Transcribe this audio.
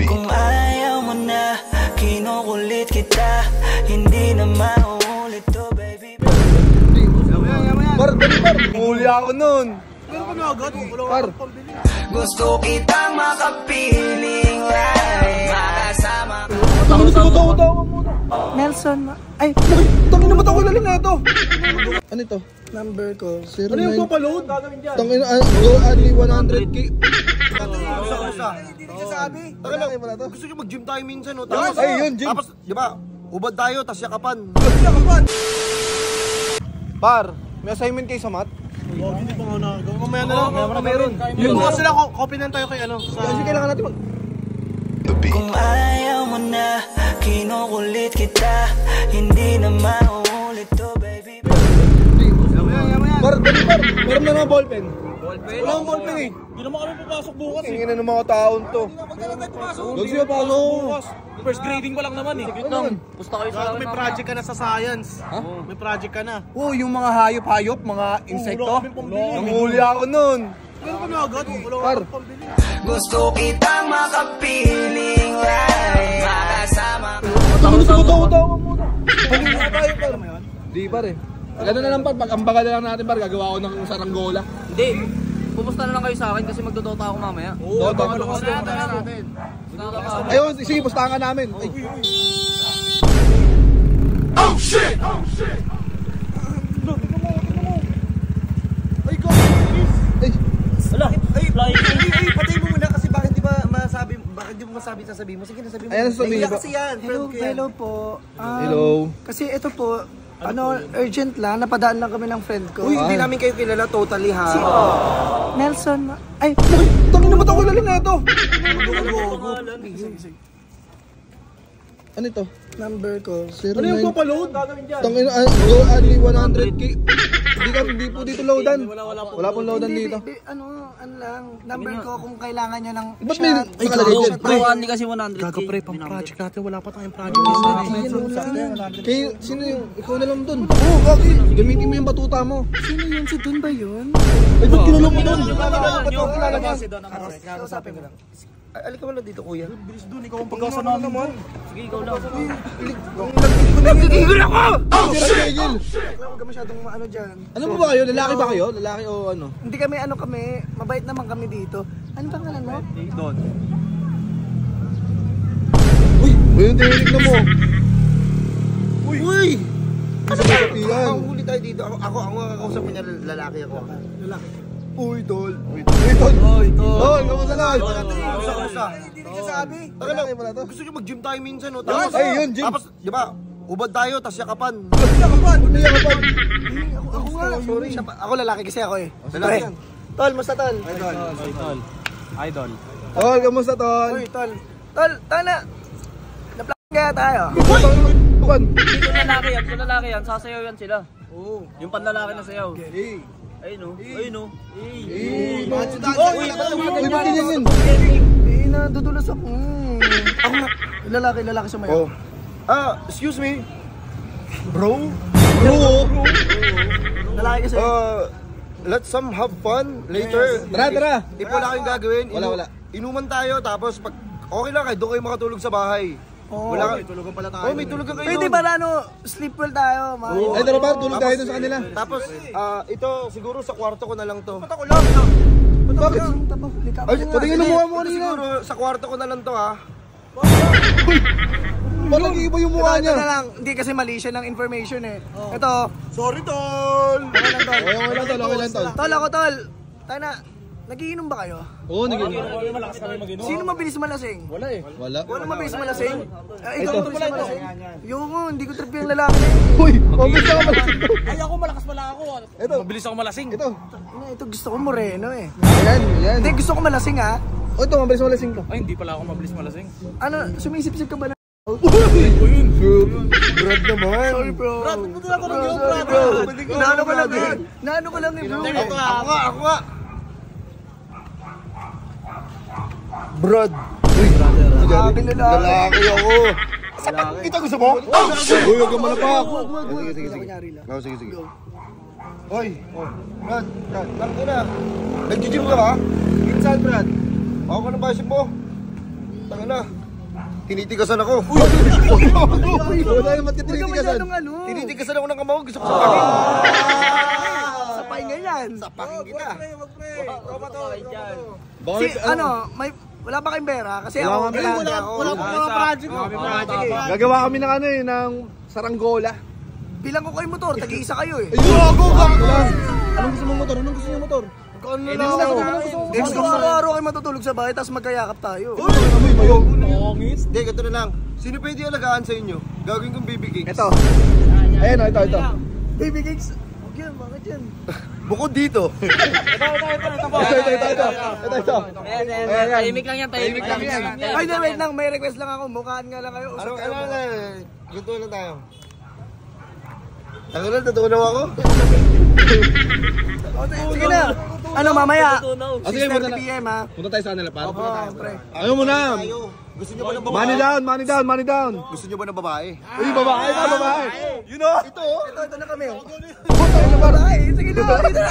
Kung ayaw mo na, kinukulit kita, hindi na mauulit to, baby. Par, huli ako nun. Par, gusto kitang makapiling like makasama. tawa muna. Nelson, ay, Tangin na ba't ako lalim na ito? Ano ito? number ko. Ano yung papaload? Tangin na, go only 100k. Hindi niya sabi. Gusto niyo mag-gym tayo minsan, no? Ay, yun, gym. Tapos, di ba, ubad tayo, tas yakapan. Par, may assignment kayo sa math? Hindi pa nga nagagawa. Mamaya na lang. Meron. Yung bukas sila, copy na tayo kay ano. Kasi kailangan natin Kung ayaw mo na, kinukulit kita, hindi na mauulit to, baby. Par, meron na nga ballpen. Wala akong ballpen eh. Hindi naman kami papasok bukas eh. Tingin na ng mga taon to. Huwag siya pasok. First grading pa lang naman eh. Pusta kayo sa May project ka na sa science. May project ka na. Oh, yung mga hayop-hayop, mga insekto. Ang Nanghuli ako nun. Ano ka na agad? Par, Gusto kitang makapiling like makasama. tawa muna. Pagin na tayo, par. Di, par eh. Gano'n na lang, par. Pag-ambaga na lang natin, par. Gagawa ko ng saranggola. Hindi. Pumusta na lang kayo sa akin kasi magdodota ako mamaya. Oo, tama natin. Ayun, sige, pustahan ka namin. Ay. Oh shit! Ay, go! Ay. Wala. Ay, patay mo muna kasi bakit di mo masabi sasabihin mo? Sige, nasabihin mo. Ayan, sasabihin Nahiya ba? kasi yan. Hello po. Hello. Kasi ito po, urgent lang, napadaan lang kami ng friend ko. Uy, hindi namin kayo kilala totally ha. Nelson, ay, Tangin na ba't ako lalim na ito? Ano ito? number ko. Ano yung papaload? Tangin na, go only 100k. Hindi po dito loadan. Wala pong loadan dito. Ano lang, number ko kung kailangan nyo ng Ba't may nakalagay dyan? Hindi kasi 100k. Gago pre, pang project natin. Wala pa tayong project. Kayo, sino yung, ikaw na lang dun. Oo, gagi. Gamitin mo yung batuta mo. Sino yun? Si Dun ba yun? Ay, ba't kilala mo dun? Kausapin ko lang. Alika mo lang dito, kuya. Bilis dun, ikaw ang pag-asa namin. Sige, ikaw lang. Nagigigil ako! Oh, shit! Huwag ka masyadong maano dyan. Ano ba kayo? Lalaki ba kayo? Lalaki o ano? Hindi kami mabait naman kami dito. Ano pangalan mo? Don. Uy! Yung tinignan mo. Uy! Ano ba kapihan? Ang huli tayo dito. Ako kakausapin niya, lalaki ako. Lalaki. Uy, tol. Uy, tol. Tol, kamusta na? Hindi niya sabi. Gusto niyo mag-gym tayo minsan, no? Ay, yun, gym. Tapos, di ba, ubad tayo, tas yakapan. Ako nga. Sorry. Ako lalaki kasi ako eh. Lalaki yan. Tol, musta tol? Idol. Tol, kamusta tol? Uy, tol. Tol na. Na-plan kaya tayo. Bukan. Kung lalaki yan, sasayaw yan sila. Oo. Yung panlalaki na sayaw. Ayun o. Uy, ba't ganyan yun? Nadudulas ako. Ako nga. Lalaki sumayaw. Excuse me. Bro? Lalaki kasi. Let's have fun later. Tara. If wala kayong gagawin, Wala. inuman tayo, tapos pag okay lang kayo, doon kayo makatulog sa bahay. Wala may tulugan pala tayo. May tulugan kayo. Pwede ba na sleep well tayo? Ay, tara ba? Tulog tayo dun sa kanila. Tapos, ito siguro sa kwarto ko na lang to. Ba't ako lang? Bakit? Ay, patingin ang mukha mo kanina. Siguro sa kwarto ko na lang to ha. Ba't nag-iiba yung mukha niya? Hindi kasi mali siya ng information eh. Ito. Sorry tol. Okay lang tol. Tol ako tol. Tana. Nagiinom ba kayo? Oo, nag-iinom. Sino mabilis malasing? Wala. Wala mabilis malasing? Ikaw mabilis malasing? Yung hindi ko trip yung lalaki na yun. Uy, mabilis ako malasing. Ay ako malakas pala ako. Ito. Mabilis ako malasing. Ito. Ito gusto ko moreno eh. Ayan. Hindi gusto ko malasing ha. O ito, mabilis malasing to. Ay hindi pala ako mabilis malasing. Ano, sumisip-sip ka ba na? Brad naman. Sorry bro. Brad, ba't tinatanong yung Sorry Brad? bro. Naano ko lang eh. Naano ko lang eh bro. Ako nga. Brad. Uy, Grabe lalaki. lalaki ako. Kita gusto mo? Uy, huwag kang malapak. Sige. Hoy. Brad, lang ko na. Nag-gym ka ba? Minsan, Brad. Ako ka ng bicep mo. Tangina. Tinitigasan ako. Wala naman ka tinitigasan. Tinitigasan ako ng kamao. Gusto ko sapakin. Sapay nga yan. Sapakin kita. Wala ba kayong pera? Kasi Wala ako, kami. kailangan ako. Wala pa mga project mo. Gagawa kami ng ano eh, ng saranggola. Bilang ko kayo motor, tag-iisa kayo eh. Anong gusto mong motor? Anong gusto niyo motor? Ano na ako? Gusto ko araw-araw kayo matutulog sa bahay, tapos magkayakap tayo. Hindi, ganito na lang. Sino pwede alagaan sa inyo? Gagawin kong baby cakes. Ito. Ayun, ito. Baby cakes? Huwag yan, bakit yan? Bukod dito. Ito. Tahimik lang yan, tahimik lang yan. Ay, na, wait lang, may request lang ako. Mukhaan nga lang kayo. Usap kayo. Ganito lang tayo. Ako na, natunaw ako. Sige na. Ano, mamaya? Sige, 6:30 PM ha. Punta tayo sa kanila, par. Pre. Ayaw mo na. Gusto nyo ba ng babae? Money down. Gusto nyo ba ng babae? Uy, babae. Ito na kami. Puta na babae. Sige na, dito na.